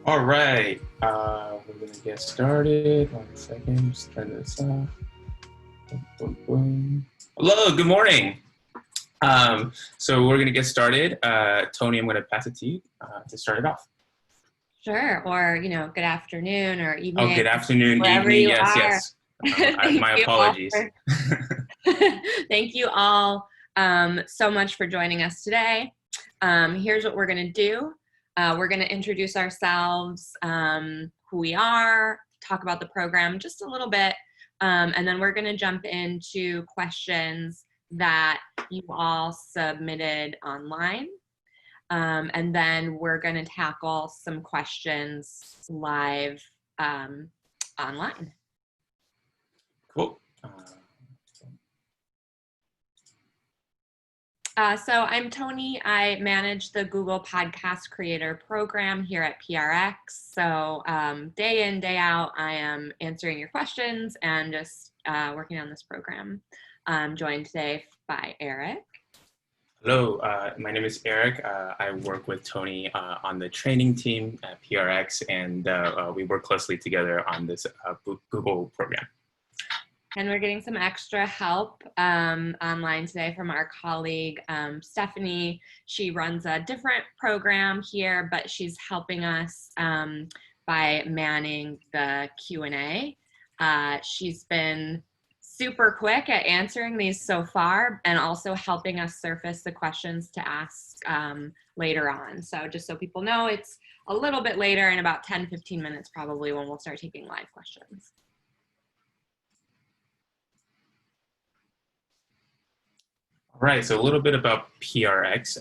All right, we're gonna get started. 1 second, just turn this off. Boom, boom, boom. Hello, good morning. So we're gonna get started. Tony, I'm gonna pass it to you to start it off. Sure, or good afternoon or Oh, evening, good afternoon, wherever evening. you Yes, are. yes. Thank My you all apologies. for thank you all so much for joining us today. Here's what we're going to do. We're going to introduce ourselves, who we are, talk about the program just a little bit, and then we're going to jump into questions that you all submitted online. And then we're going to tackle some questions live online. Cool. So I'm Tony. I manage the Google Podcast Creator Program here at PRX. So day in, day out, I am answering your questions and just working on this program. I'm joined today by Eric. Hello, my name is Eric. I work with Tony on the training team at PRX, and we work closely together on this Google program. And we're getting some extra help online today from our colleague, Stephanie. She runs a different program here, but she's helping us by manning the Q&A. She's been super quick at answering these so far and also helping us surface the questions to ask later on. So just so people know, it's a little bit later in about 10-15 minutes probably when we'll start taking live questions. All right, so a little bit about PRX.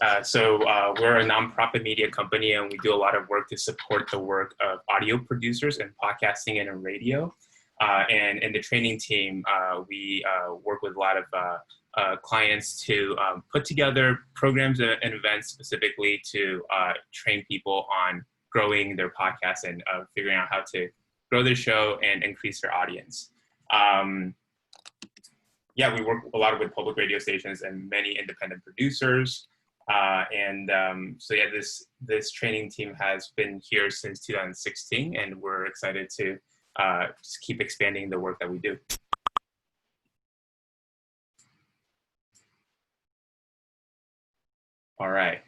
We're a nonprofit media company, and we do a lot of work to support the work of audio producers in podcasting and in radio. And in the training team, we work with a lot of clients to put together programs and events specifically to train people on growing their podcast and figuring out how to grow their show and increase their audience. Yeah, we work a lot with public radio stations and many independent producers. So yeah, this training team has been here since 2016, and we're excited to just keep expanding the work that we do. All right,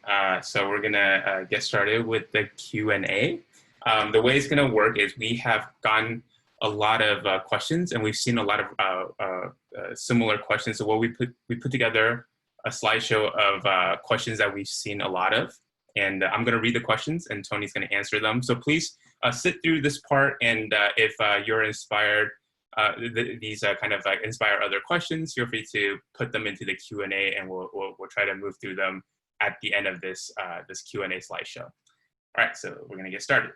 so we're gonna get started with the Q&A. The way it's gonna work is we have gotten a lot of questions, and we've seen a lot of similar questions. So what we put together a slideshow of questions that we've seen a lot of, and I'm going to read the questions, and Tony's going to answer them. So please sit through this part, and if you're inspired, these kind of inspire other questions, feel free to put them into the Q&A, and we'll try to move through them at the end of this this Q&A slideshow. All right, so we're going to get started.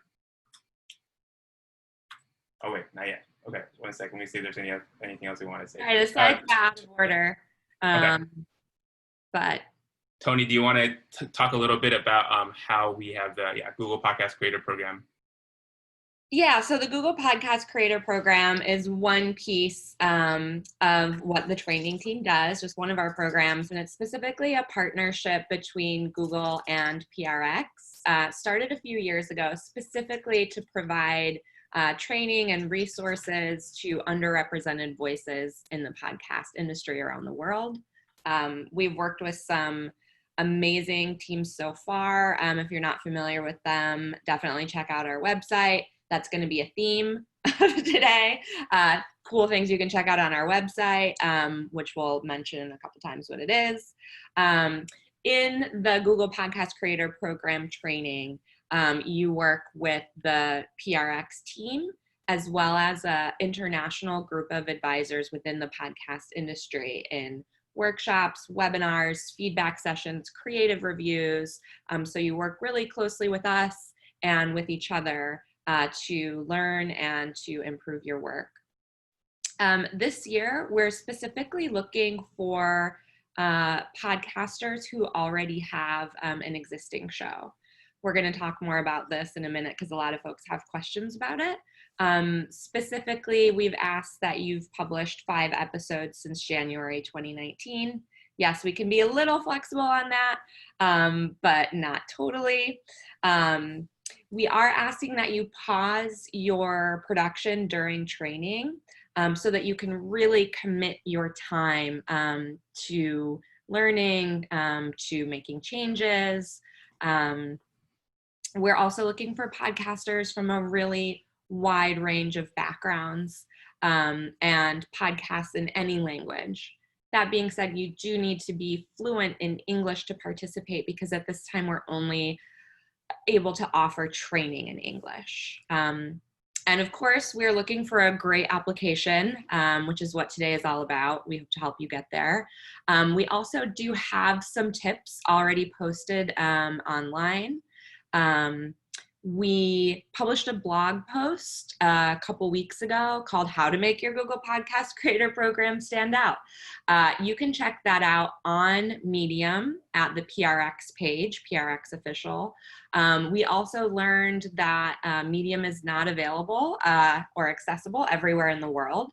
Oh, wait, not yet. Okay, 1 second. Let me see if there's anything else we want to say. All right, this slide's out of order. Okay. But Tony, do you want to talk a little bit about how we have the Google Podcast Creator Program? Yeah, so the Google Podcast Creator Program is one piece of what the training team does, just one of our programs, and it's specifically a partnership between Google and PRX. Started a few years ago specifically to provide training and resources to underrepresented voices in the podcast industry around the world. We've worked with some amazing teams so far. If you're not familiar with them, definitely check out our website. That's going to be a theme today. Cool things you can check out on our website, which we'll mention a couple times what it is. In the Google Podcast Creator Program training, you work with the PRX team as well as an international group of advisors within the podcast industry in workshops, webinars, feedback sessions, creative reviews. So you work really closely with us and with each other to learn and to improve your work. This year, we're specifically looking for podcasters who already have an existing show. We're going to talk more about this in a minute because a lot of folks have questions about it. Specifically, we've asked that you've published 5 episodes since January 2019. Yes, we can be a little flexible on that, but not totally. We are asking that you pause your production during training so that you can really commit your time to learning, to making changes. We're also looking for podcasters from a really wide range of backgrounds and podcasts in any language. That being said, you do need to be fluent in English to participate because at this time we're only able to offer training in English. And of course, we're looking for a great application, which is what today is all about. We hope to help you get there. We also do have some tips already posted online. We published a blog post a couple weeks ago called How to Make Your Google Podcast Creator Program Stand Out. You can check that out on Medium at the PRX page, PRX Official. We also learned that Medium is not available or accessible everywhere in the world.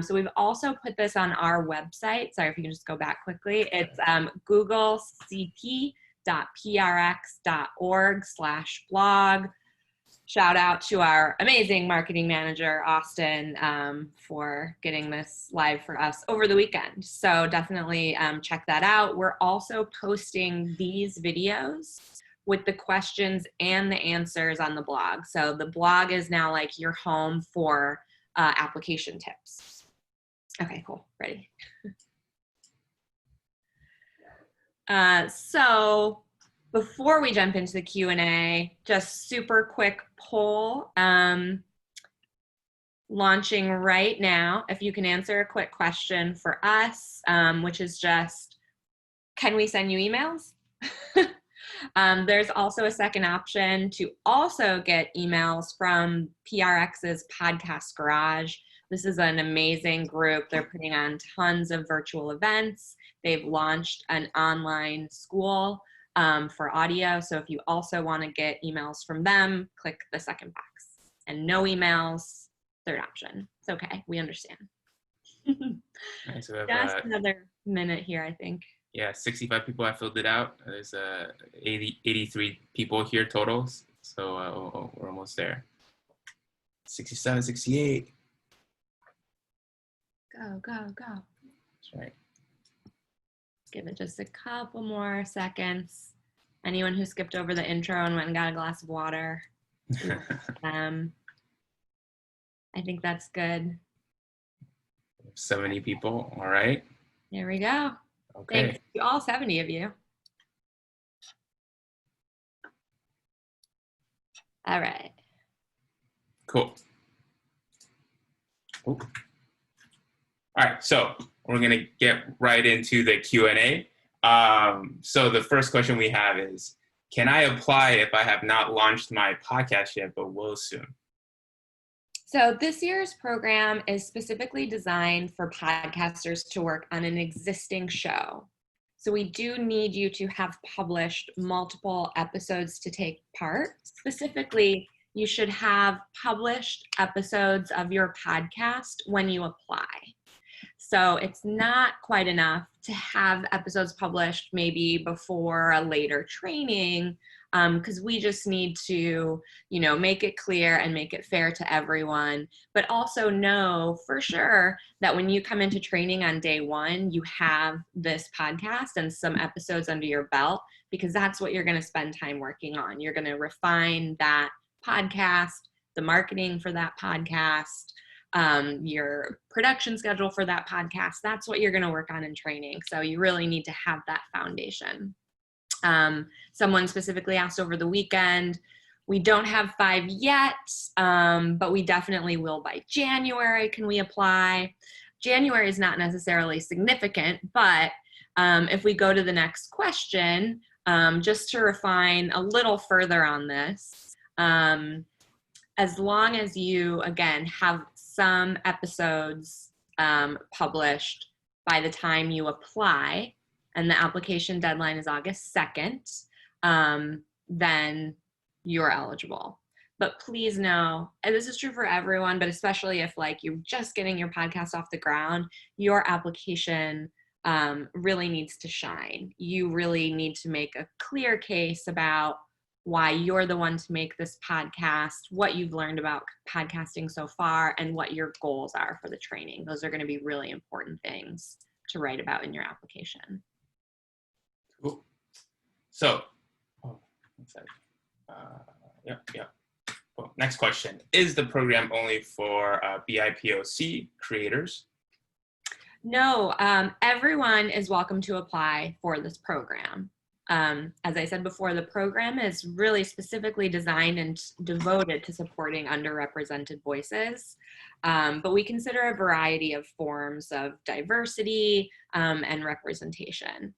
So we've also put this on our website. Sorry if you can just go back quickly. It's googlecp.prx.org/blog. Shout out to our amazing marketing manager, Austin, for getting this live for us over the weekend. So definitely check that out. We're also posting these videos with the questions and the answers on the blog. So the blog is now like your home for application tips. Okay, cool, ready. So before we jump into the Q&A, just super quick poll launching right now. If you can answer a quick question for us, which is just, can we send you emails? There's also a second option to also get emails from PRX's Podcast Garage. This is an amazing group. They're putting on tons of virtual events. They've launched an online school for audio. So if you also want to get emails from them, click the second box. And no emails, third option. It's okay. We understand. Right, so we have, Just another minute here, I think. Yeah, 65 people have filled it out. There's 83 people here total. So we're almost there. 67, 68. Go, go, go. That's right. Give it just a couple more seconds. Anyone who skipped over the intro and went and got a glass of water. I think that's good. 70 people. All right. There we go. Okay. Thanks to all 70 of you. All right. Cool. Ooh. All right, so we're gonna get right into the Q&A. So the first question we have is, can I apply if I have not launched my podcast yet, but will soon? So this year's program is specifically designed for podcasters to work on an existing show. So we do need you to have published multiple episodes to take part. Specifically, you should have published episodes of your podcast when you apply. So it's not quite enough to have episodes published maybe before a later training, because we just need to, make it clear and make it fair to everyone, but also know for sure that when you come into training on day one, you have this podcast and some episodes under your belt, because that's what you're going to spend time working on. You're going to refine that podcast, the marketing for that podcast, your production schedule for that podcast. That's what you're going to work on in training. So you really need to have that foundation. Someone specifically asked over the weekend, we don't have 5 yet, but we definitely will by January. Can we apply? January is not necessarily significant, but if we go to the next question, just to refine a little further on this, as long as you, again, have some episodes published by the time you apply, and the application deadline is August 2nd, then you're eligible. But please know, and this is true for everyone, but especially if you're just getting your podcast off the ground, your application really needs to shine. You really need to make a clear case about why you're the one to make this podcast, what you've learned about podcasting so far, and what your goals are for the training. Those are going to be really important things to write about in your application. Cool. So, Well, next question. Is the program only for BIPOC creators? No, everyone is welcome to apply for this program. As I said before, the program is really specifically designed and devoted to supporting underrepresented voices, but we consider a variety of forms of diversity and representation.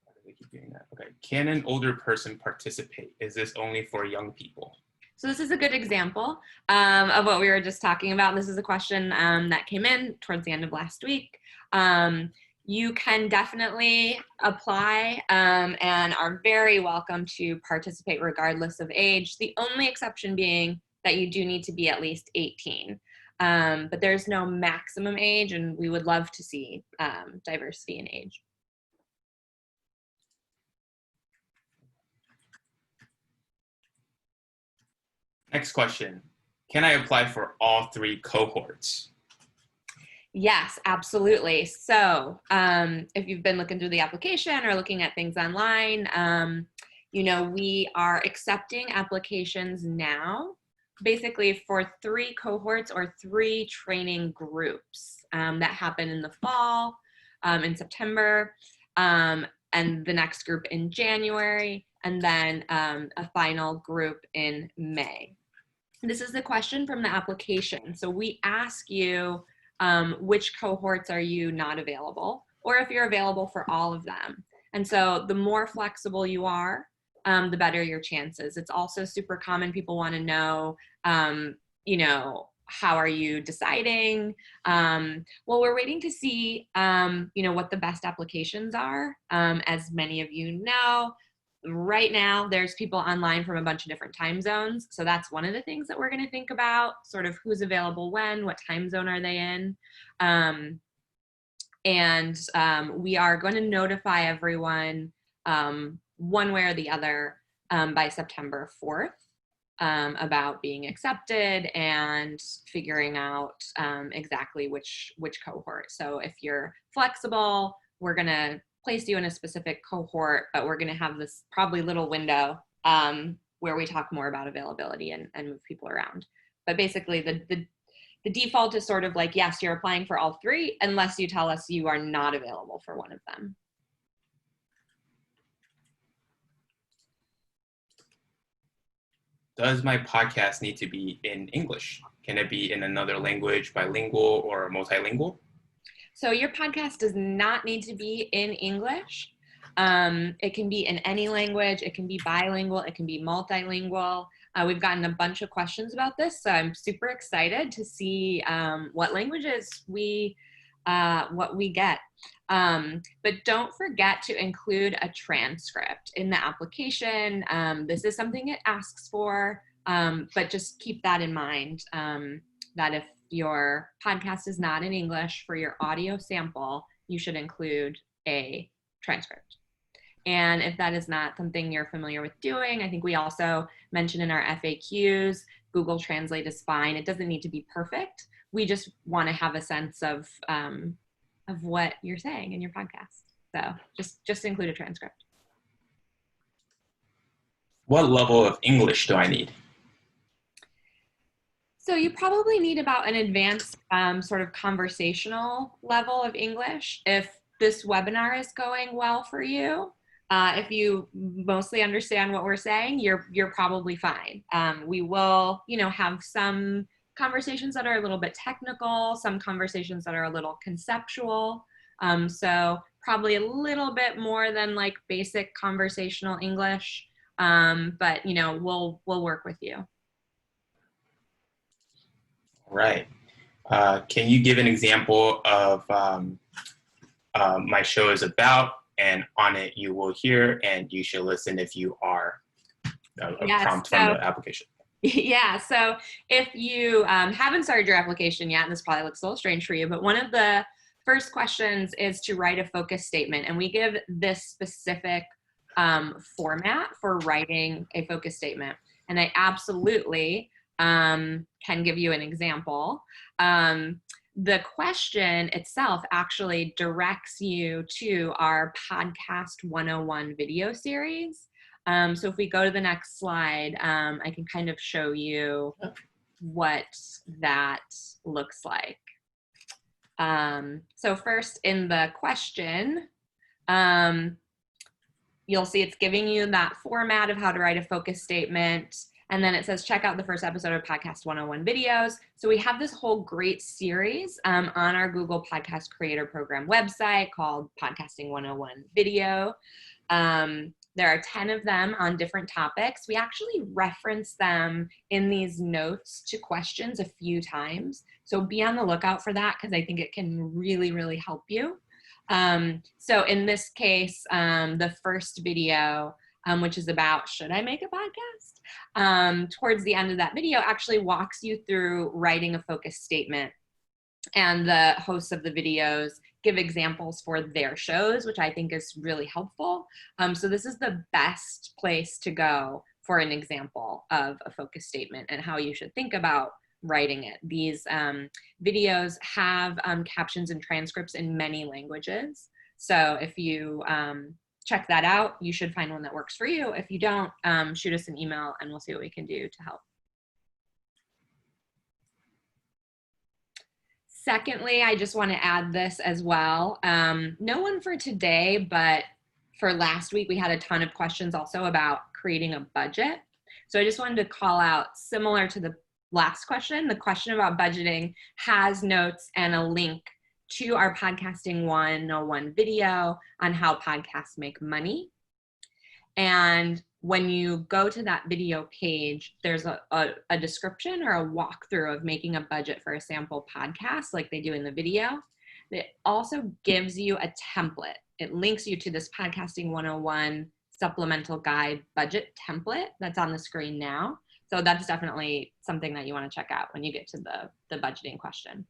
Why do they keep doing that? Okay, can an older person participate? Is this only for young people? So this is a good example of what we were just talking about. This is a question that came in towards the end of last week. You can definitely apply and are very welcome to participate regardless of age. The only exception being that you do need to be at least 18. But there's no maximum age, and we would love to see diversity in age. Next question. Can I apply for all 3 cohorts? Yes, absolutely. So if you've been looking through the application or looking at things online, we are accepting applications now, basically for 3 cohorts or 3 training groups that happen in the fall, in September, and the next group in January, and then a final group in May. This is the question from the application. So we ask you which cohorts are you not available, or if you're available for all of them. And so the more flexible you are, the better your chances. It's also super common. People want to know, how are you deciding? Well, we're waiting to see, what the best applications are. As many of you know, right now there's people online from a bunch of different time zones. So that's one of the things that we're going to think about, sort of who's available when, what time zone are they in. We are going to notify everyone one way or the other by September 4th about being accepted and figuring out exactly which cohort. So if you're flexible, we're going to place you in a specific cohort, but we're going to have this probably little window where we talk more about availability and move people around. But basically the default is sort of like, yes, you're applying for all 3 unless you tell us you are not available for one of them. Does my podcast need to be in English? Can it be in another language, bilingual or multilingual? So your podcast does not need to be in English. It can be in any language. It can be bilingual. It can be multilingual. We've gotten a bunch of questions about this, so I'm super excited to see what languages we get. But don't forget to include a transcript in the application. This is something it asks for, but just keep that in mind, that if your podcast is not in English, for your audio sample, you should include a transcript. And if that is not something you're familiar with doing, I think we also mentioned in our FAQs, Google Translate is fine. It doesn't need to be perfect. We just want to have a sense of what you're saying in your podcast. So just include a transcript. What level of English do I need? So you probably need about an advanced sort of conversational level of English. If this webinar is going well for you, if you mostly understand what we're saying, you're probably fine. We will, have some conversations that are a little bit technical, some conversations that are a little conceptual. So probably a little bit more than like basic conversational English, but we'll work with you. Right. Can you give an example of my show is about, and on it you will hear, and you should listen if you are a prompt from the application? Yeah, so if you haven't started your application yet, and this probably looks a little strange for you, but one of the first questions is to write a focus statement, and we give this specific format for writing a focus statement. And I absolutely can give you an example. The question itself actually directs you to our Podcast 101 video series. So if we go to the next slide, I can kind of show you what that looks like. So first in the question, you'll see it's giving you that format of how to write a focus statement. And then it says, check out the first episode of Podcast 101 videos. So we have this whole great series on our Google Podcast Creator Program website called Podcasting 101 Video. There are 10 of them on different topics. We actually reference them in these notes to questions a few times. So be on the lookout for that, because I think it can really, really help you. So in this case, the first video, which is about, should I make a podcast? Towards the end of that video actually walks you through writing a focus statement. And the hosts of the videos give examples for their shows, which I think is really helpful. So this is the best place to go for an example of a focus statement and how you should think about writing it. These videos have captions and transcripts in many languages. So if you check that out, you should find one that works for you. If you don't, shoot us an email and we'll see what we can do to help. Secondly, I just want to add this as well. No one for today, but for last week, we had a ton of questions also about creating a budget. So I just wanted to call out, similar to the last question, the question about budgeting has notes and a link to our Podcasting 101 video on how podcasts make money. And when you go to that video page, there's a description or a walkthrough of making a budget for a sample podcast like they do in the video. It also gives you a template. It links you to this Podcasting 101 supplemental guide budget template that's on the screen now. So that's definitely something that you want to check out when you get to the budgeting question.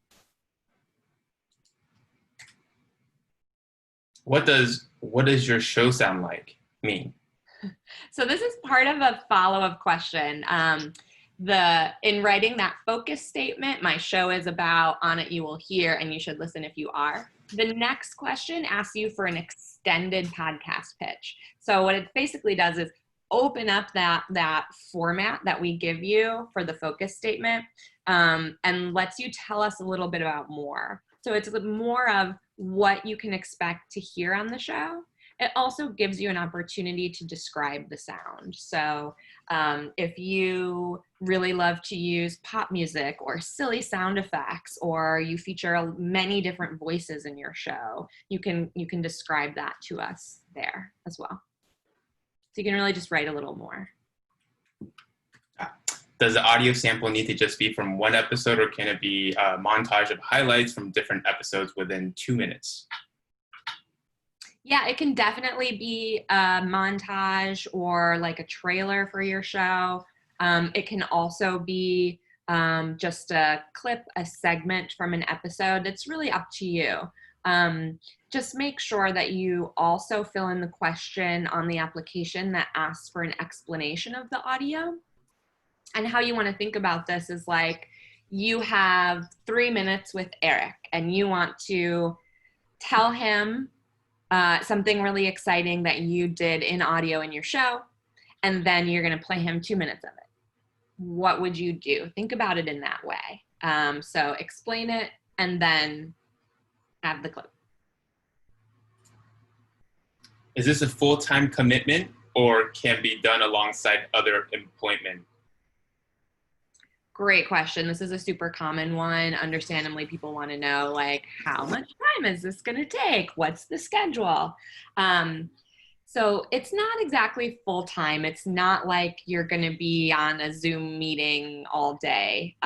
What does your show sound like mean? So this is part of a follow-up question. In writing that focus statement, my show is about, on it you will hear, and you should listen if you are. The next question asks you for an extended podcast pitch. So what it basically does is open up that format that we give you for the focus statement and lets you tell us a little bit about more. So it's more of what you can expect to hear on the show. It also gives you an opportunity to describe the sound. So if you really love to use pop music or silly sound effects, or you feature many different voices in your show, you can describe that to us there as well. So you can really just write a little more. Does the audio sample need to just be from one episode, or can it be a montage of highlights from different episodes within 2 minutes? Yeah, it can definitely be a montage or like a trailer for your show. It can also be just a clip, a segment from an episode. It's really up to you. Just make sure that you also fill in the question on the application that asks for an explanation of the audio. And how you want to think about this is like, you have 3 minutes with Eric and you want to tell him something really exciting that you did in audio in your show, and then you're going to play him 2 minutes of it. What would you do? Think about it in that way. So explain it and then have the clip. Is this a full-time commitment or can be done alongside other employment? Great question. This is a super common one. Understandably, people want to know, like, how much time is this going to take? What's the schedule? So it's not exactly full time. It's not like you're going to be on a Zoom meeting all day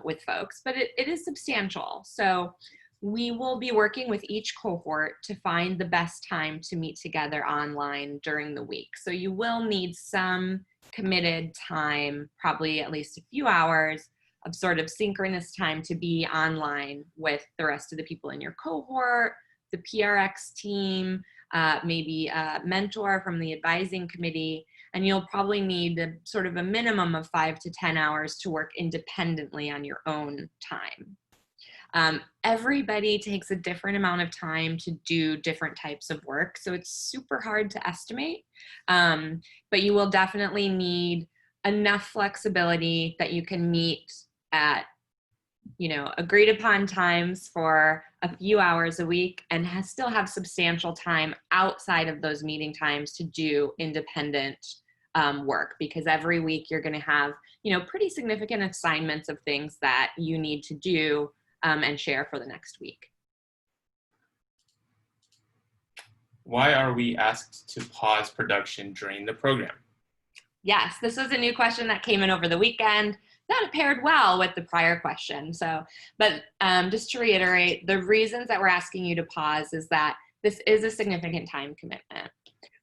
with folks, but it is substantial. So we will be working with each cohort to find the best time to meet together online during the week. So you will need some committed time, probably at least a few hours sort of synchronous time to be online with the rest of the people in your cohort, the PRX team, maybe a mentor from the advising committee, and you'll probably need sort of a minimum of 5 to 10 hours to work independently on your own time. Everybody takes a different amount of time to do different types of work, so it's super hard to estimate, but you will definitely need enough flexibility that you can meet at, you know, agreed upon times for a few hours a week and still have substantial time outside of those meeting times to do independent work, because every week you're going to have, you know, pretty significant assignments of things that you need to do and share for the next week. Why are we asked to pause production during the program? Yes, this was a new question that came in over the weekend that paired well with the prior question. So, but just to reiterate, the reasons that we're asking you to pause is that this is a significant time commitment.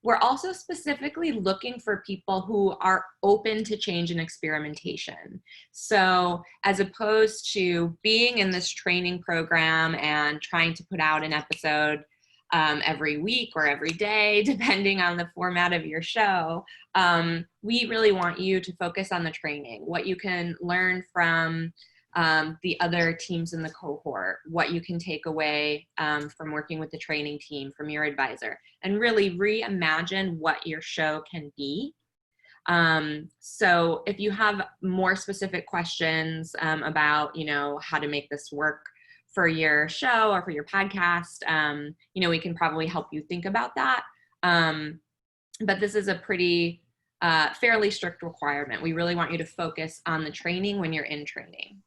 We're also specifically looking for people who are open to change and experimentation. So as opposed to being in this training program and trying to put out an episode every week or every day, depending on the format of your show, we really want you to focus on the training, what you can learn from the other teams in the cohort, what you can take away from working with the training team, from your advisor, and really reimagine what your show can be. So if you have more specific questions about, you know, how to make this work for your show or for your podcast, you know, we can probably help you think about that. But this is a pretty fairly strict requirement. We really want you to focus on the training when you're in training.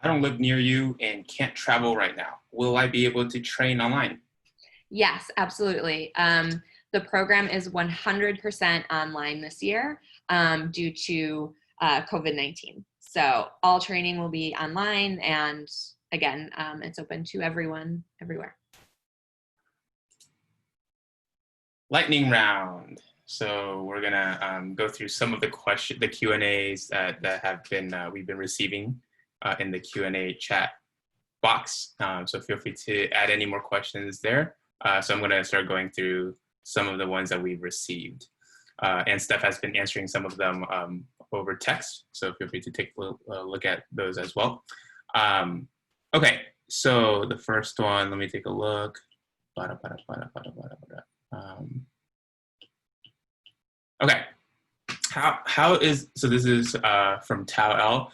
I don't live near you and can't travel right now. Will I be able to train online? Yes, absolutely. The program is 100% online this year due to COVID-19. So all training will be online, and again, it's open to everyone, everywhere. Lightning round. So we're gonna go through some of the Q&As that have been we've been receiving in the Q&A chat box. So feel free to add any more questions there. So I'm gonna start going through some of the ones that we've received. And Steph has been answering some of them over text. So feel free to take a look at those as well. Okay, so the first one, let me take a look. Okay, how is, so this is from Tao L.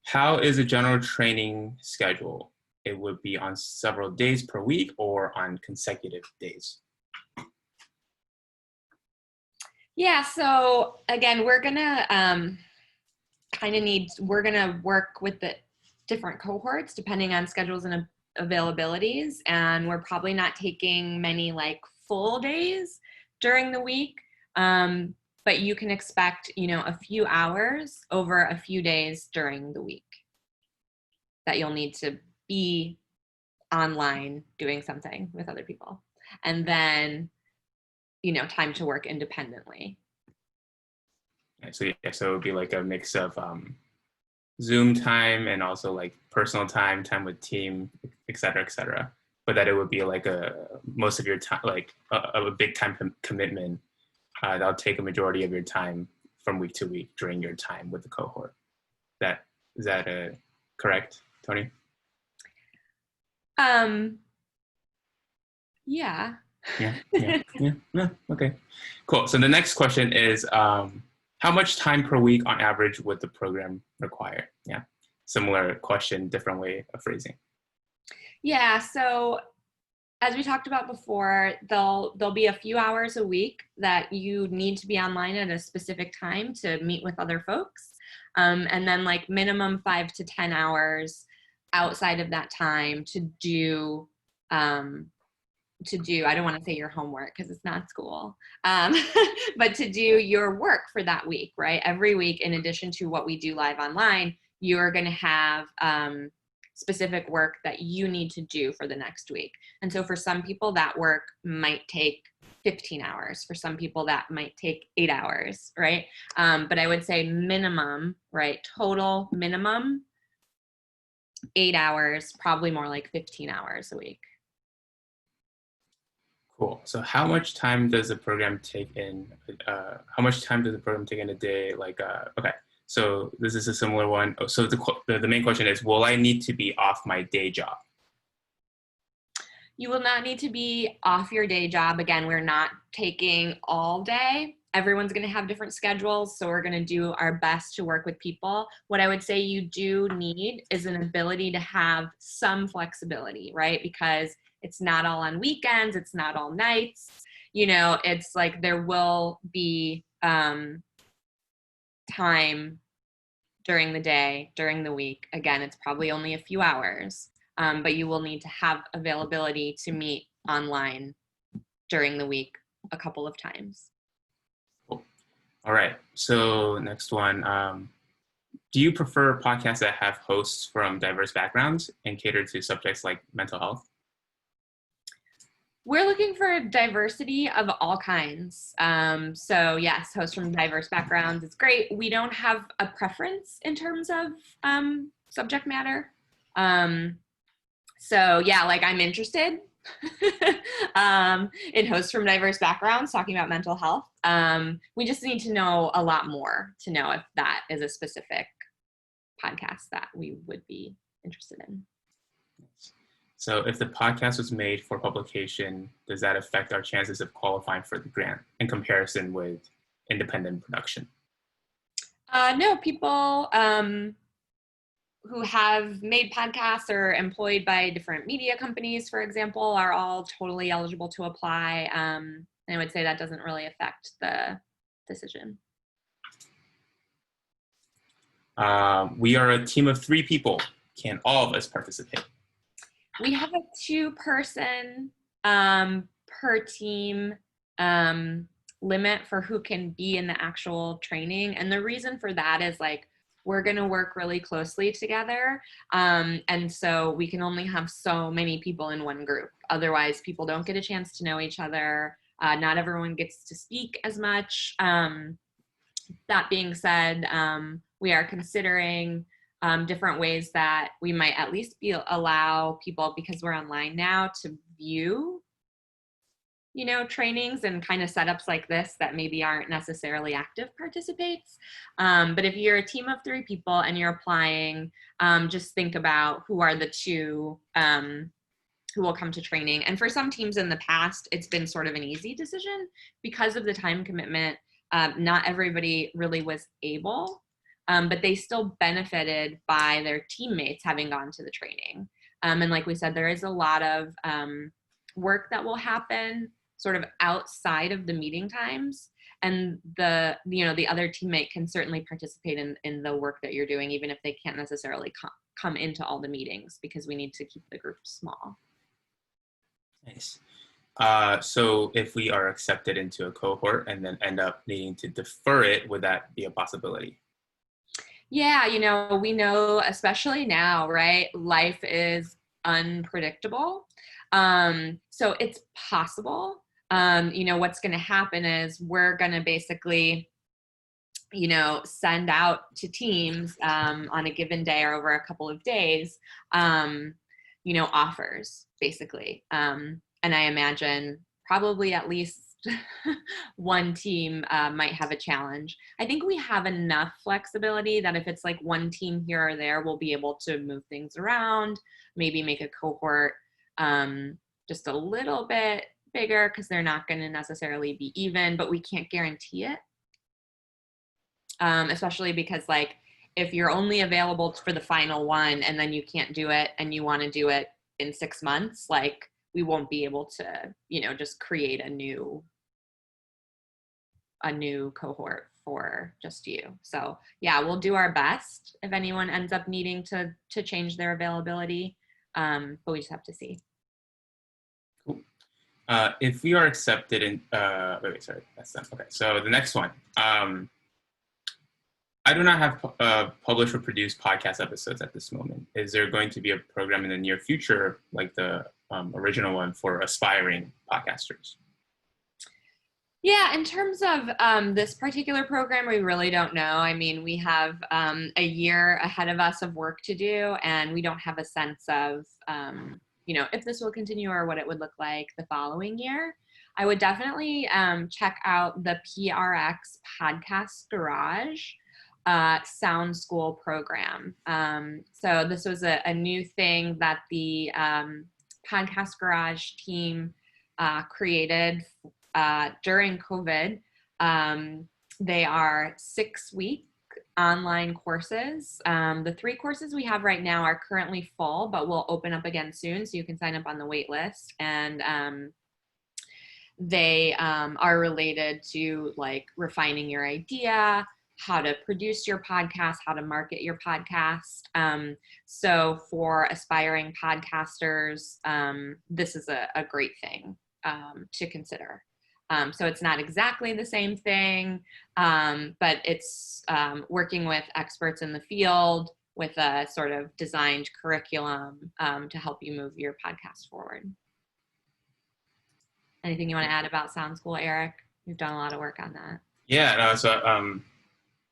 How is a general training schedule? It would be on several days per week or on consecutive days? Yeah, so again, we're gonna we're gonna work with the different cohorts depending on schedules and availabilities, and we're probably not taking many like full days during the week, but you can expect, you know, a few hours over a few days during the week that you'll need to be online doing something with other people, and then, you know, time to work independently. So yeah, so it would be like a mix of Zoom time and also like personal time, time with team, et cetera, but that it would be like most of your time, like a big time commitment that'll take a majority of your time from week to week during your time with the cohort. Is that correct, Tony? Yeah. Yeah. Okay, cool. So the next question is, how much time per week on average would the program require? Yeah, similar question, different way of phrasing. Yeah, so as we talked about before, there'll be a few hours a week that you need to be online at a specific time to meet with other folks. And then like minimum 5 to 10 hours outside of that time to do, I don't want to say your homework because it's not school, but to do your work for that week, right? Every week, in addition to what we do live online, you're going to have specific work that you need to do for the next week. And so for some people, that work might take 15 hours. For some people, that might take 8 hours, right? But I would say minimum, right? Total minimum, 8 hours, probably more like 15 hours a week. Cool. So how much time does the program take in, how much time does the program take in a day? Like, okay, so this is a similar one. So the main question is, will I need to be off my day job? You will not need to be off your day job. Again, we're not taking all day. Everyone's going to have different schedules, so we're going to do our best to work with people. What I would say you do need is an ability to have some flexibility, right? Because it's not all on weekends, it's not all nights. You know, it's like there will be time during the day, during the week. Again, it's probably only a few hours. But you will need to have availability to meet online during the week a couple of times. Cool. All right. So next one, do you prefer podcasts that have hosts from diverse backgrounds and cater to subjects like mental health? We're looking for diversity of all kinds. So yes, hosts from diverse backgrounds is great. We don't have a preference in terms of subject matter. So yeah, like I'm interested in hosts from diverse backgrounds talking about mental health. We just need to know a lot more to know if that is a specific podcast that we would be interested in. So if the podcast was made for publication, does that affect our chances of qualifying for the grant in comparison with independent production? No, people who have made podcasts or employed by different media companies, for example, are all totally eligible to apply. And I would say that doesn't really affect the decision. We are a team of 3 people. Can all of us participate? We have a 2-person per team limit for who can be in the actual training. And the reason for that is like, we're going to work really closely together. And so we can only have so many people in one group. Otherwise, people don't get a chance to know each other. Not everyone gets to speak as much. That being said, we are considering different ways that we might at least allow people, because we're online now, to view trainings and kind of setups like this that maybe aren't necessarily active participants. But if you're a team of 3 people and you're applying, just think about who are the 2 who will come to training. And for some teams in the past, it's been sort of an easy decision because of the time commitment. Not everybody really was able, but they still benefited by their teammates having gone to the training. And like we said, there is a lot of work that will happen sort of outside of the meeting times, and the other teammate can certainly participate in the work that you're doing, even if they can't necessarily come into all the meetings, because we need to keep the group small. Nice. So if we are accepted into a cohort and then end up needing to defer it, would that be a possibility? Yeah, we know, especially now, right? Life is unpredictable. So it's possible. What's going to happen is we're going to basically, send out to teams on a given day or over a couple of days, offers, basically. And I imagine probably at least one team might have a challenge. I think we have enough flexibility that if it's like one team here or there, we'll be able to move things around, maybe make a cohort just a little bit bigger, because they're not going to necessarily be even, but we can't guarantee it. Especially because like if you're only available for the final one and then you can't do it and you want to do it in 6 months, like we won't be able to, just create a new cohort for just you. So yeah, we'll do our best if anyone ends up needing to change their availability, but we just have to see. Cool. If we are accepted in, sorry, that's done. Okay, so the next one. I do not have published or produced podcast episodes at this moment. Is there going to be a program in the near future, like the original one, for aspiring podcasters? Yeah, in terms of this particular program, we really don't know. I mean, we have a year ahead of us of work to do, and we don't have a sense of, if this will continue or what it would look like the following year. I would definitely check out the PRX Podcast Garage Sound School program. So this was a new thing that the Podcast Garage team created during COVID. They are 6-week online courses. The 3 courses we have right now are currently full, but we'll open up again soon, so you can sign up on the wait list. And they are related to like refining your idea, how to produce your podcast, how to market your podcast. So for aspiring podcasters, this is a great thing to consider. So it's not exactly the same thing, but it's working with experts in the field with a sort of designed curriculum to help you move your podcast forward. Anything you want to add about Sound School, Eric? You've done a lot of work on that. Yeah, no, so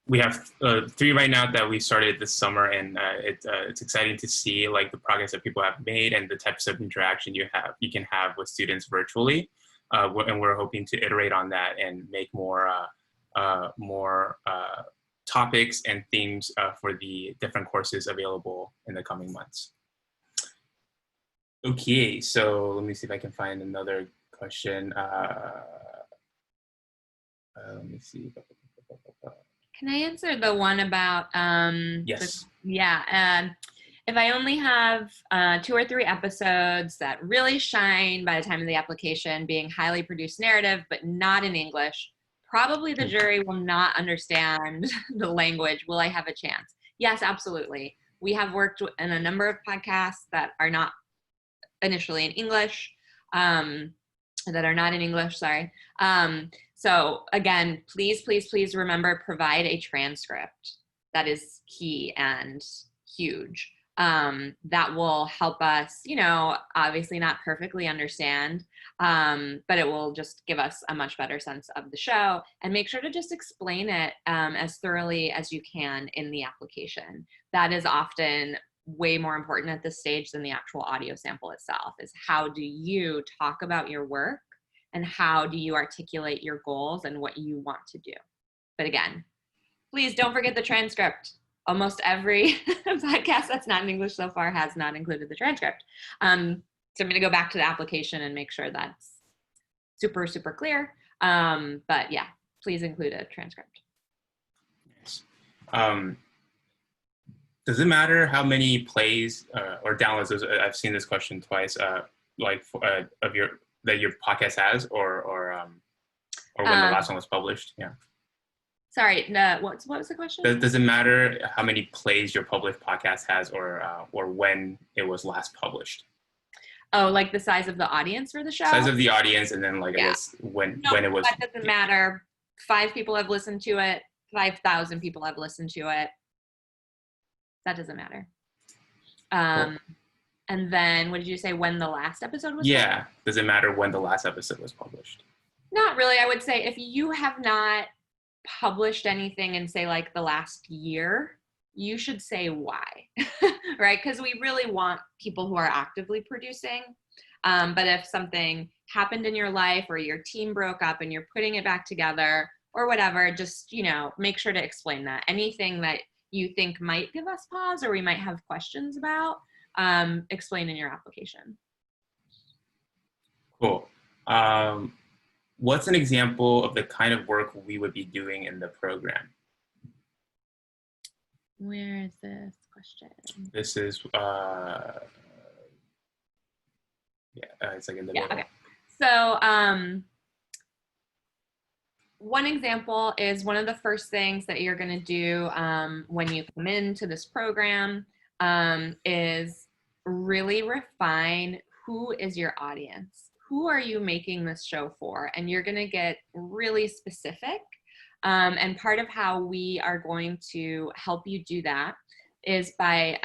we have 3 right now that we started this summer, and it's exciting to see like the progress that people have made and the types of interaction you can have with students virtually. And we're hoping to iterate on that and make more topics and themes for the different courses available in the coming months. Okay, so let me see if I can find another question. Let me see. Can I answer the one about yes. If I only have 2 or 3 episodes that really shine by the time of the application, being highly produced narrative, but not in English, probably the jury will not understand the language. Will I have a chance? Yes, absolutely. We have worked in a number of podcasts that are not initially in English, sorry. So again, please remember, provide a transcript. That is key and huge. That will help us, obviously not perfectly understand, but it will just give us a much better sense of the show, and make sure to just explain it as thoroughly as you can in the application. That is often way more important at this stage than the actual audio sample itself, is how do you talk about your work and how do you articulate your goals and what you want to do. But again, please don't forget the transcript. Almost every podcast that's not in English so far has not included the transcript. So I'm going to go back to the application and make sure that's super, super clear. But yeah, please include a transcript. Yes. Does it matter how many plays or downloads? I've seen this question twice. Of that your podcast has, or when the last one was published? Yeah. Sorry, what was the question? Does it matter how many plays your published podcast has, or when it was last published? Oh, like the size of the audience for the show? Size of the audience, and then I guess when it was. That doesn't matter. 5 people have listened to it. 5,000 people have listened to it. That doesn't matter. Cool. And then, what did you say? When the last episode was? Yeah. published? Does it matter when the last episode was published? Not really. I would say if you have not published anything in, say, like the last year, you should say why, right? Because we really want people who are actively producing. But if something happened in your life, or your team broke up and you're putting it back together or whatever, just, make sure to explain that. Anything that you think might give us pause or we might have questions about, explain in your application. Cool. What's an example of the kind of work we would be doing in the program? Where is this question? This is, it's like in the middle. Okay. So one example is one of the first things that you're going to do when you come into this program is really refine who is your audience. Who are you making this show for? And you're going to get really specific. And part of how we are going to help you do that is by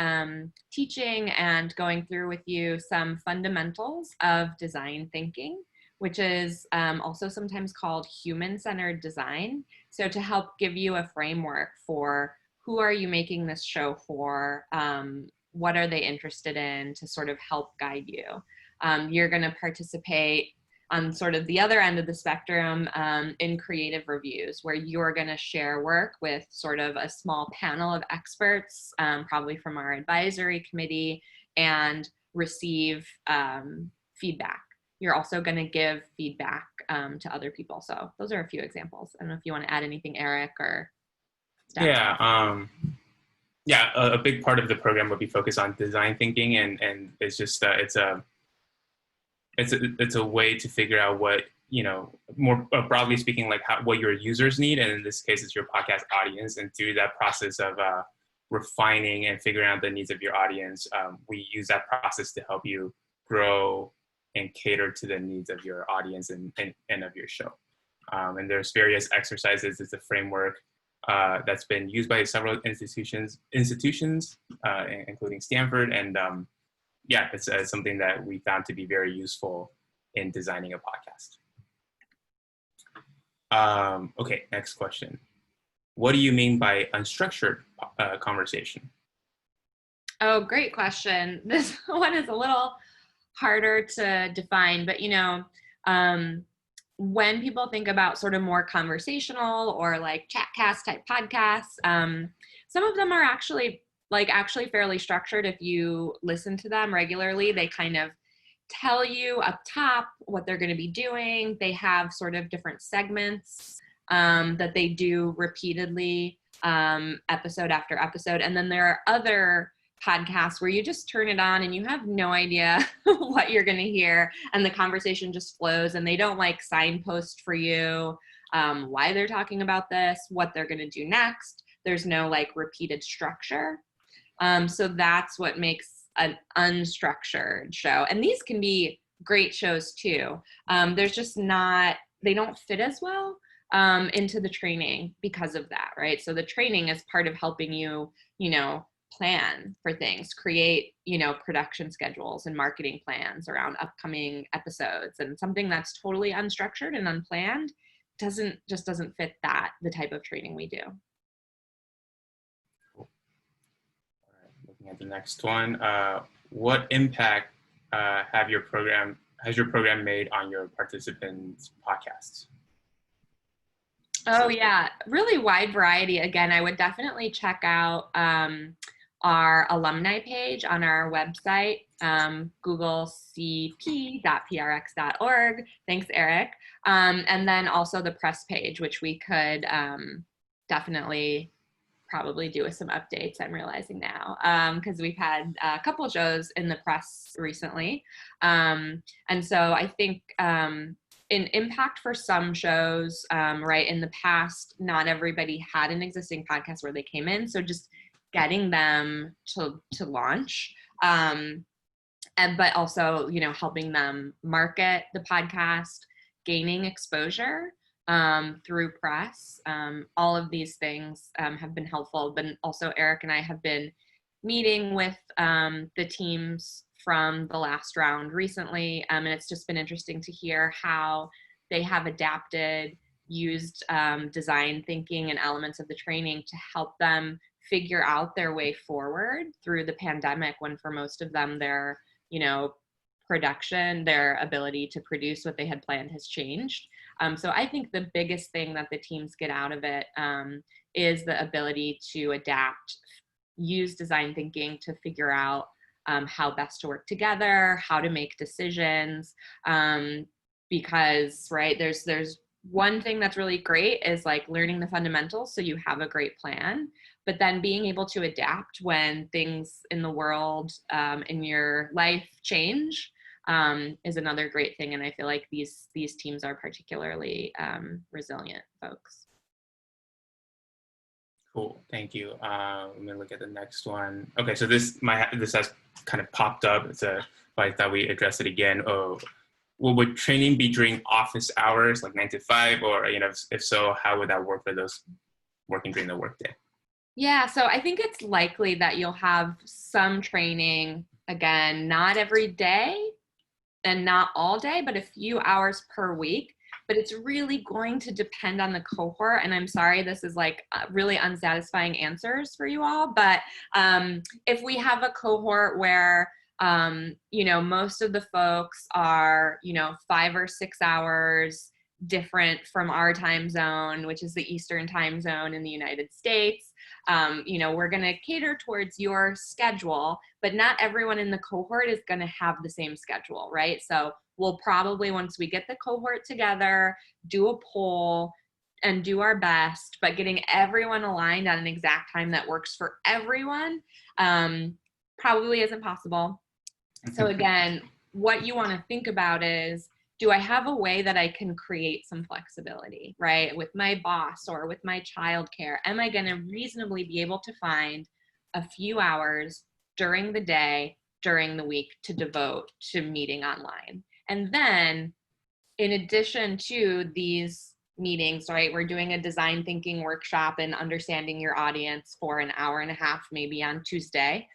teaching and going through with you some fundamentals of design thinking, which is also sometimes called human-centered design. So to help give you a framework for who are you making this show for, what are they interested in, to sort of help guide you. You're going to participate on sort of the other end of the spectrum in creative reviews, where you're going to share work with sort of a small panel of experts, probably from our advisory committee, and receive feedback. You're also going to give feedback to other people. So those are a few examples. I don't know if you want to add anything, Eric, or Steph. Yeah, a big part of the program would be focused on design thinking, and it's just it's a way to figure out what, more broadly speaking, like what your users need, and in this case, it's your podcast audience. And through that process of refining and figuring out the needs of your audience, we use that process to help you grow and cater to the needs of your audience and of your show. And there's various exercises. It's a framework that's been used by several institutions, including Stanford. And yeah, it's something that we found to be very useful in designing a podcast. Okay, next question. What do you mean by unstructured conversation? Oh, great question. This one is a little harder to define, but when people think about sort of more conversational or like chatcast type podcasts, some of them are actually fairly structured. If you listen to them regularly, they kind of tell you up top what they're going to be doing. They have sort of different segments that they do repeatedly, episode after episode. And then there are other podcasts where you just turn it on and you have no idea what you're going to hear, and the conversation just flows, and they don't like signpost for you why they're talking about this, what they're going to do next. There's no like repeated structure. So that's what makes an unstructured show. And these can be great shows too. There's just they don't fit as well into the training because of that, right? So the training is part of helping you, plan for things, create, production schedules and marketing plans around upcoming episodes. And something that's totally unstructured and unplanned doesn't fit the type of training we do. Looking at the next one, what impact has your program made on your participants' podcasts? Oh yeah, really wide variety. Again, I would definitely check out our alumni page on our website, googlecp.prx.org. Thanks, Eric. And then also the press page, which we could definitely probably do with some updates, I'm realizing now, because we've had a couple of shows in the press recently. And so I think in impact for some shows, right, in the past, not everybody had an existing podcast where they came in. So just getting them to launch, but also, helping them market the podcast, gaining exposure through press. All of these things have been helpful, but also Eric and I have been meeting with the teams from the last round recently, and it's just been interesting to hear how they have adapted, used design thinking and elements of the training to help them figure out their way forward through the pandemic, when for most of them their production, their ability to produce what they had planned has changed. So I think the biggest thing that the teams get out of it is the ability to adapt, use design thinking to figure out how best to work together, how to make decisions, because right, there's one thing that's really great is like learning the fundamentals so you have a great plan, but then being able to adapt when things in the world, in your life change, is another great thing. And I feel like these teams are particularly resilient folks. Cool, thank you. Let me look at the next one. Okay, so this has kind of popped up. I thought we address it again. Would training be during office hours, like 9 to 5, or if so, how would that work for those working during the workday? Yeah, so I think it's likely that you'll have some training, again, not every day, and not all day, but a few hours per week. But it's really going to depend on the cohort. And I'm sorry, this is like really unsatisfying answers for you all. But if we have a cohort where, you know, most of the folks are, you know, 5 or 6 hours different from our time zone, which is the Eastern time zone in the United States, you know, we're going to cater towards your schedule, but not everyone in the cohort is going to have the same schedule, right? So we'll probably, once we get the cohort together, do a poll and do our best, but getting everyone aligned on an exact time that works for everyone probably isn't possible. So again, what you want to think about is, do I have a way that I can create some flexibility, right? With my boss or with my childcare, am I going to reasonably be able to find a few hours during the day, during the week to devote to meeting online? And then in addition to these meetings, right, we're doing a design thinking workshop and understanding your audience for an hour and a half, maybe on Tuesday.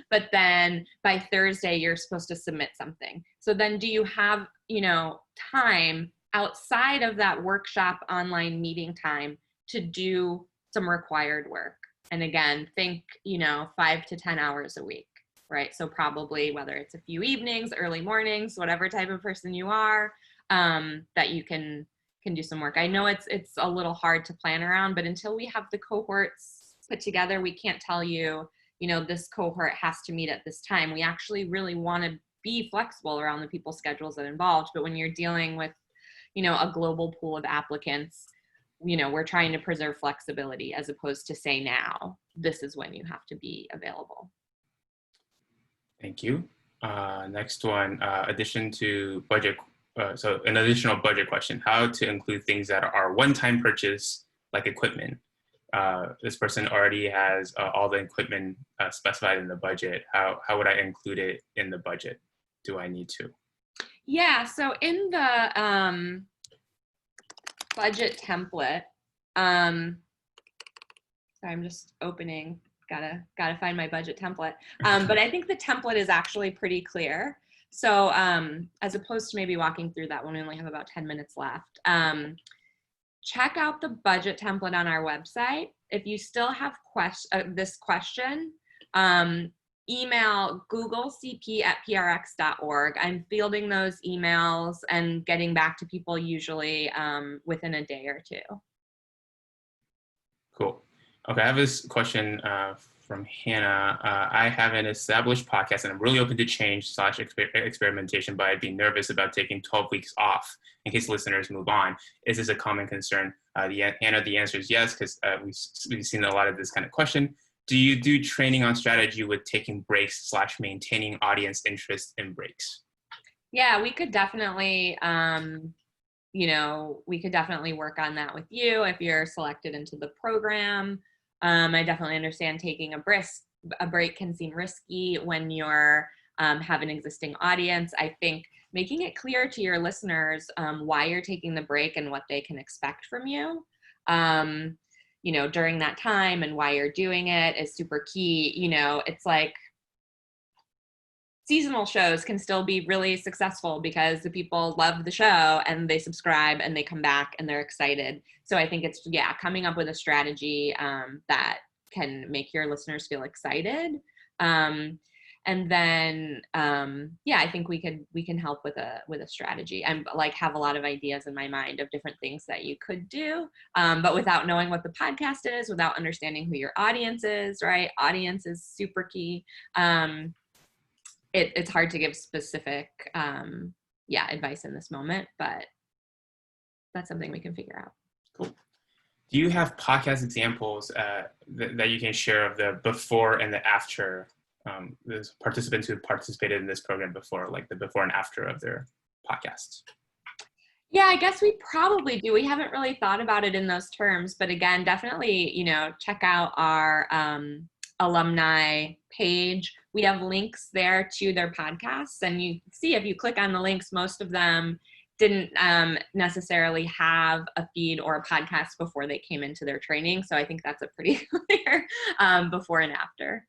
But then by Thursday, you're supposed to submit something. So then do you have, you know, time outside of that workshop online meeting time to do some required work? And again, think, you know, 5 to 10 hours a week, right? So probably whether it's a few evenings, early mornings, whatever type of person you are, that you can do some work. I know it's a little hard to plan around, but until we have the cohorts put together, we can't tell you, you know, this cohort has to meet at this time. We actually really want to be flexible around the people's schedules that are involved. But when you're dealing with, you know, a global pool of applicants, you know, we're trying to preserve flexibility as opposed to say now, this is when you have to be available. Thank you. Next one, addition to budget. So an additional budget question, how to include things that are one-time purchase, like equipment. This person already has all the equipment specified in the budget. How would I include it in the budget? Do I need to? Yeah, so in the budget template, sorry, I'm just opening, gotta find my budget template. But I think the template is actually pretty clear. So as opposed to maybe walking through that when we only have about 10 minutes left. Check out the budget template on our website. If you still have this question, email googlecp@prx.org. I'm fielding those emails and getting back to people usually within a day or two. Cool. Okay, I have this question from Hannah. I have an established podcast and I'm really open to change / experimentation, but I'd be nervous about taking 12 weeks off in case listeners move on. Is this a common concern? Hannah, the answer is yes, because we've seen a lot of this kind of question. Do you do training on strategy with taking breaks / maintaining audience interest in breaks? Yeah, we could definitely, you know, we could definitely work on that with you if you're selected into the program. I definitely understand taking a break can seem risky when you're have an existing audience. I think making it clear to your listeners why you're taking the break and what they can expect from you, you know, during that time and why you're doing it is super key. You know, it's like seasonal shows can still be really successful because the people love the show and they subscribe and they come back and they're excited. So I think it's, yeah, coming up with a strategy that can make your listeners feel excited. And then, yeah, I think we can help with a strategy. I'm like have a lot of ideas in my mind of different things that you could do, but without knowing what the podcast is, without understanding who your audience is, right? Audience is super key. It's hard to give specific, advice in this moment, but that's something we can figure out. Cool. Do you have podcast examples that you can share of the before and the after? There's participants who participated in this program before, like the before and after of their podcasts. Yeah, I guess we probably do. We haven't really thought about it in those terms, but again, definitely, you know, check out our alumni page. We have links there to their podcasts, and you see if you click on the links, most of them didn't necessarily have a feed or a podcast before they came into their training. So I think that's a pretty clear before and after.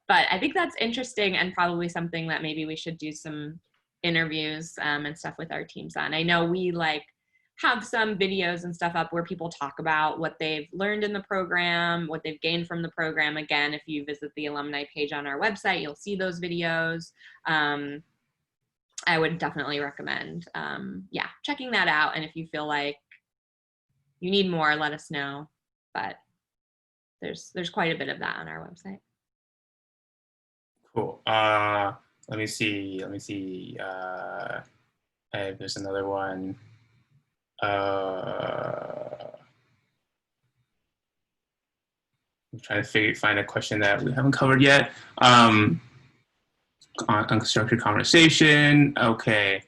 But I think that's interesting and probably something that maybe we should do some interviews and stuff with our teams on. I know we like have some videos and stuff up where people talk about what they've learned in the program, what they've gained from the program. Again, if you visit the alumni page on our website, you'll see those videos. I would definitely recommend, checking that out. And if you feel like you need more, let us know. But there's quite a bit of that on our website. Cool. Let me see. There's another one. I'm trying to find a question that we haven't covered yet. Unstructured conversation. Okay.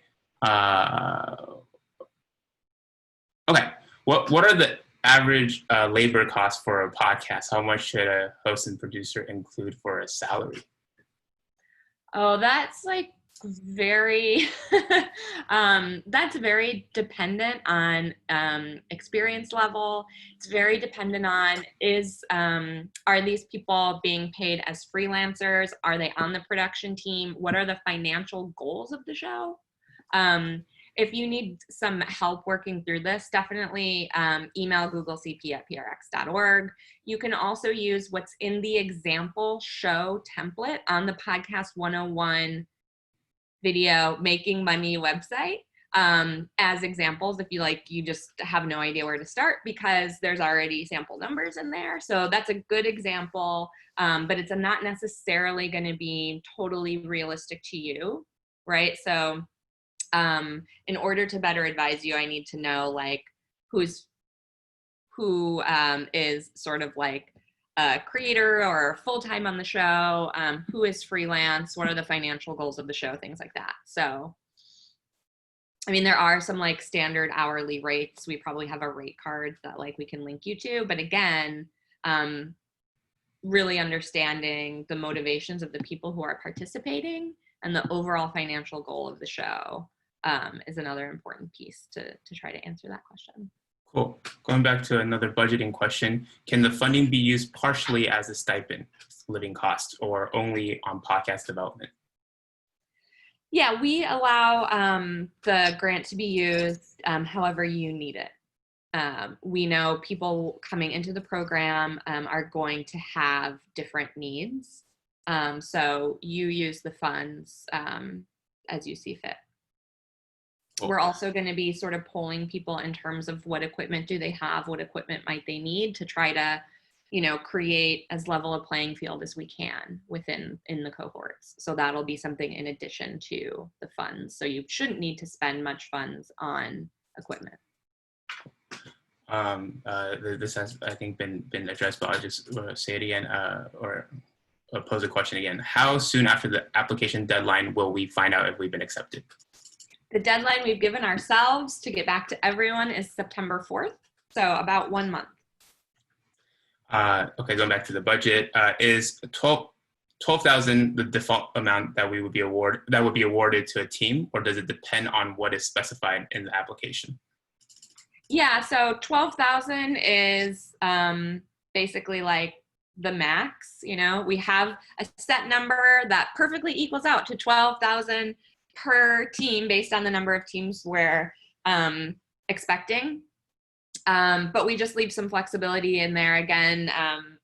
Okay. What are the average labor costs for a podcast? How much should a host and producer include for a salary? Oh, that's like very, that's very dependent on experience level. It's very dependent on are these people being paid as freelancers? Are they on the production team? What are the financial goals of the show? If you need some help working through this, definitely email googlecp@prx.org. You can also use what's in the example show template on the Podcast 101 video Making Money website as examples if you just have no idea where to start, because there's already sample numbers in there. So that's a good example, but it's not necessarily going to be totally realistic to you, right? So in order to better advise you, I need to know like who is sort of like a creator or full-time on the show, who is freelance, what are the financial goals of the show, things like that. So, I mean, there are some like standard hourly rates. We probably have a rate card that like we can link you to, but again, really understanding the motivations of the people who are participating and the overall financial goal of the show is another important piece to try to answer that question. Cool. Going back to another budgeting question, can the funding be used partially as a stipend, living costs, or only on podcast development? Yeah, we allow the grant to be used however you need it. We know people coming into the program are going to have different needs. So you use the funds as you see fit. Cool. We're also going to be sort of polling people in terms of what equipment do they have, what equipment might they need to try to, create as level a playing field as we can in the cohorts. So that'll be something in addition to the funds. So you shouldn't need to spend much funds on equipment. This has, I think, been addressed, but I'll just say it again or pose a question again. How soon after the application deadline will we find out if we've been accepted? The deadline we've given ourselves to get back to everyone is September 4th, so about 1 month. Okay, going back to the budget, is $12,000 the default amount that would be awarded to a team, or does it depend on what is specified in the application? Yeah, so $12,000 is basically like the max. We have a set number that perfectly equals out to $12,000 per team based on the number of teams we're expecting. But we just leave some flexibility in there. Again,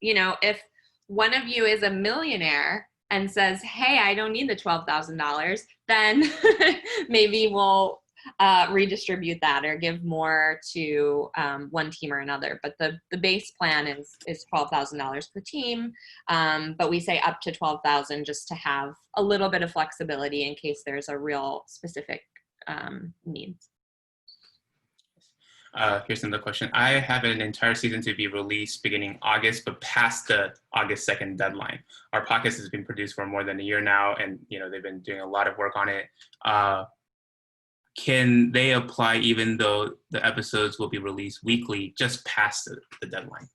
if one of you is a millionaire and says, hey, I don't need the $12,000, then maybe we'll redistribute that or give more to one team or another. But the base plan is $12,000 per team. But we say up to $12,000 just to have a little bit of flexibility in case there's a real specific needs. Here's another question. I have an entire season to be released beginning August, but past the August 2nd deadline. Our podcast has been produced for more than a year now, and they've been doing a lot of work on it. Can they apply even though the episodes will be released weekly just past the deadline?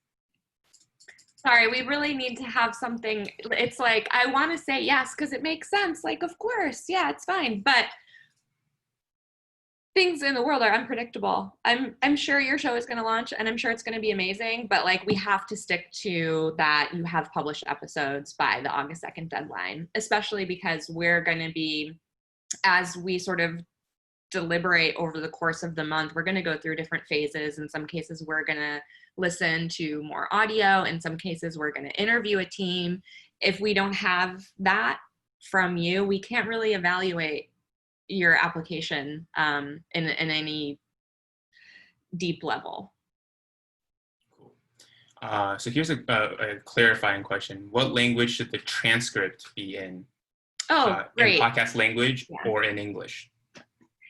Sorry, we really need to have something. It's like, I want to say yes because it makes sense. Like, of course, yeah, it's fine. But things in the world are unpredictable. I'm sure your show is going to launch and I'm sure it's going to be amazing, but like we have to stick to that. You have published episodes by the August 2nd deadline, especially because we're going to be as we sort of deliberate over the course of the month, we're going to go through different phases. In some cases, we're going to listen to more audio. In some cases, we're going to interview a team. If we don't have that from you, we can't really evaluate your application in any deep level. Cool. So here's a clarifying question. What language should the transcript be in? Great. In podcast language, yeah. Or in English?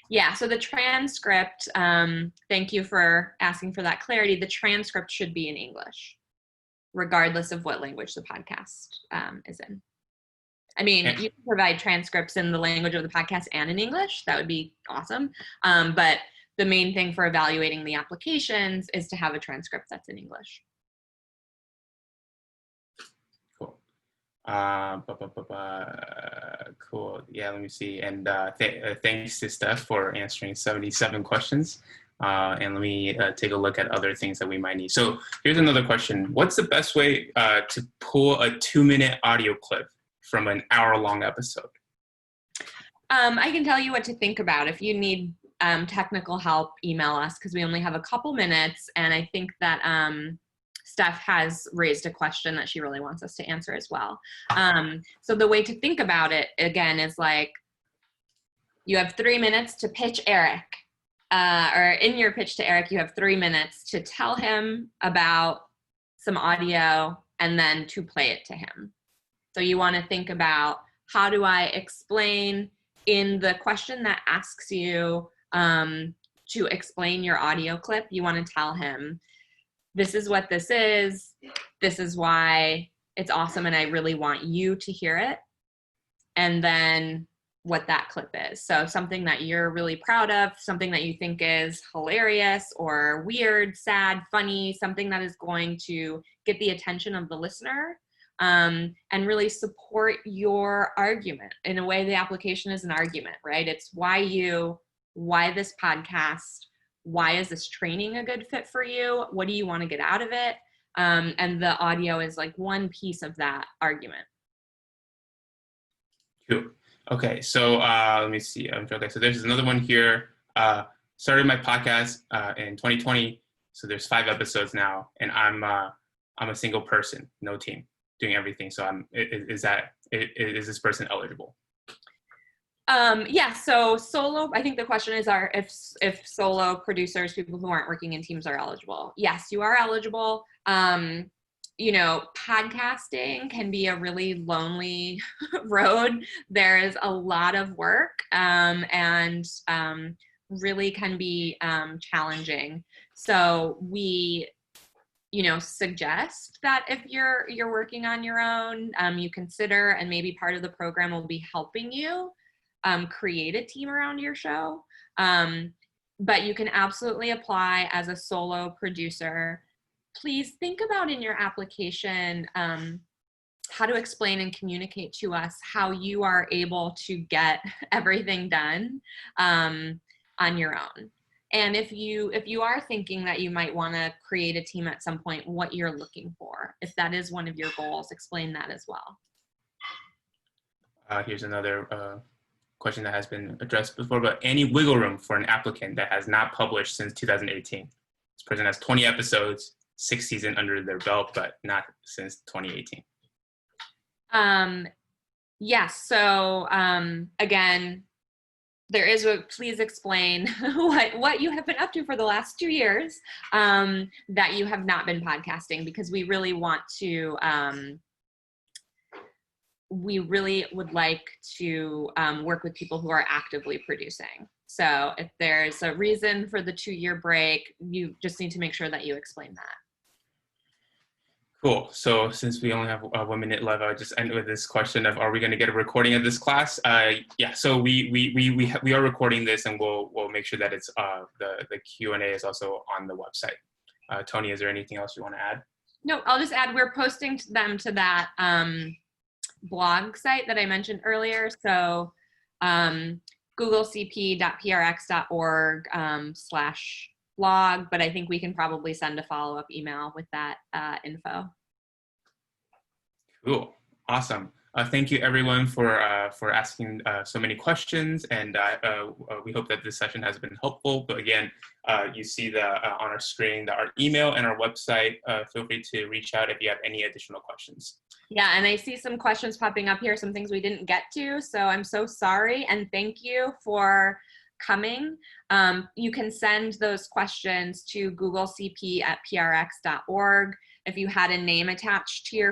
Yeah, so the transcript, thank you for asking for that clarity. The transcript should be in English, regardless of what language the podcast is in. I mean, you can provide transcripts in the language of the podcast and in English. That would be awesome. But the main thing for evaluating the applications is to have a transcript that's in English. Cool. Cool. Yeah, let me see. And thanks to Steph for answering 77 questions. And let me take a look at other things that we might need. So here's another question. What's the best way to pull a 2-minute audio clip from an hour-long episode? I can tell you what to think about. If you need technical help, email us, because we only have a couple minutes. And I think that Steph has raised a question that she really wants us to answer as well. So the way to think about it, again, is like, you have 3 minutes to pitch Eric. Or in your pitch to Eric, you have 3 minutes to tell him about some audio and then to play it to him. So you want to think about, how do I explain in the question that asks you to explain your audio clip? You want to tell him, this is what this is why it's awesome and I really want you to hear it. And then what that clip is. So something that you're really proud of, something that you think is hilarious or weird, sad, funny, something that is going to get the attention of the listener. And really support your argument. In a way, the application is an argument, right? It's why this podcast, why is this training a good fit for you? What do you want to get out of it? And the audio is like one piece of that argument. Cool. Okay, so let me see. Okay, so there's another one here. Started my podcast in 2020, so there's 5 episodes now, and I'm a single person, no team, doing everything. So is this person eligible? Yeah, so solo, I think the question is, if solo producers, people who aren't working in teams, are eligible. Yes, you are eligible. You know, podcasting can be a really lonely road. There's a lot of work and really can be challenging. So we, suggest that if you're working on your own, you consider, and maybe part of the program will be helping you create a team around your show. But you can absolutely apply as a solo producer. Please think about in your application how to explain and communicate to us how you are able to get everything done on your own. And if you are thinking that you might want to create a team at some point, what you're looking for. If that is one of your goals, explain that as well. Here's another question that has been addressed before, but any wiggle room for an applicant that has not published since 2018? This person has 20 episodes, 6 seasons under their belt, but not since 2018. Yes. So again, there is please explain what you have been up to for the last 2 years that you have not been podcasting, because we really want to, we really would like to work with people who are actively producing. So if there's a reason for the 2-year break, you just need to make sure that you explain that. Cool. So since we only have 1 minute left, I'll just end with this question of, are we going to get a recording of this class? Yeah. So we are recording this, and we'll make sure that it's the Q&A is also on the website. Tony, is there anything else you want to add? No, I'll just add, we're posting them to that blog site that I mentioned earlier. So googlecp.prx.org/blog, but I think we can probably send a follow-up email with that info. Cool. Awesome. Thank you, everyone, for asking so many questions, and we hope that this session has been helpful. But again, you see on our screen our email and our website. Feel free to reach out if you have any additional questions. Yeah, and I see some questions popping up here, some things we didn't get to, so I'm so sorry, and thank you for coming. You can send those questions to googlecp@prx.org. If you had a name attached to your